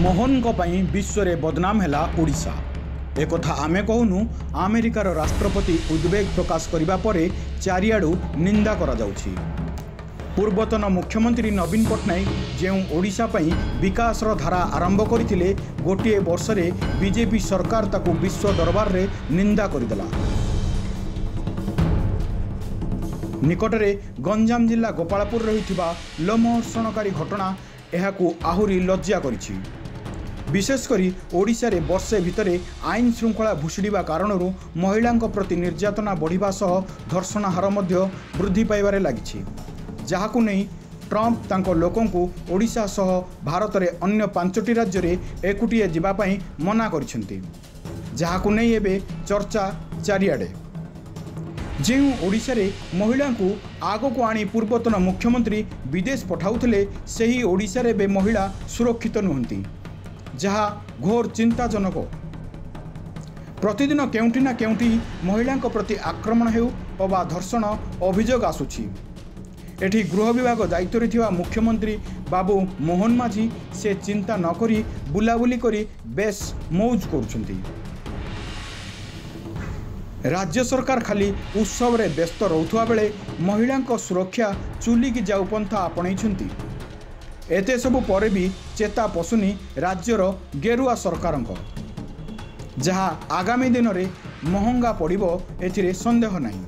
मोहन को पई विश्व रे बदनाम हैला ओडिशा। एक कथा आमे कहूनु अमेरिकार राष्ट्रपति उद्वेग प्रकाश करिबा परे चारियाडू निंदा करा जाउछि। पूर्वतन मुख्यमंत्री नवीन पट्टनायक जो ओडिशा पई विकासर धारा आरंभ करथिले गोटे वर्ष रे बीजेपी सरकार ताकू विश्व दरबार रे निंदा करदेला। निकटरे गंजाम जिला गोपालपुर रहिथिबा लोमहर्षणकारी घटना एहाकू आहुरी लज्जा करिछि। विशेषकर ओडिशा रे वर्षे भितरे आईन श्रृंखला भुषुड़िबा कारणरू महिलांक प्रति निर्यातना बढ़िबा सह धर्षण हार मध्य वृद्धि पाइबारे लागिछि, जहाकू नहीं ट्रंप तांको लोकंकू ओडिशा सह भारत रे अन्य 5टी राज्य रे एकुटिए जिबा पई मना करिसेंती, जहाकू नहीं एबे चर्चा चारिआडे। जेउ ओडिशा रे महिलांकू आगको आनी पूर्वतन मुख्यमंत्री विदेश पठाउथिले सेही ओडिशा रे बे महिला सुरक्षित नुहंती, जहा घोर चिंताजनक। प्रतिदिन केउंठी ना केउंठी महिलांक प्रति आक्रमण हेउ अबा धर्षण अभियोग आसुछि। एठी गृह विभाग दायित्व थिबा मुख्यमंत्री बाबू मोहन माझी से चिंता न करी बुलाबुली करी बेस मौज करुछंती। राज्य सरकार खाली उत्सव रे व्यस्त रहुथुआ बेले महिलांक सुरक्षा चुलिकी जाऊ पंथा आपणैछंती। एते सबु परे भी चेता पसुनी राज्यर गेरुआ सरकारंक, जहा आगामी दिन रे महंगा पड़िबो एथिरे संदेह नहीं।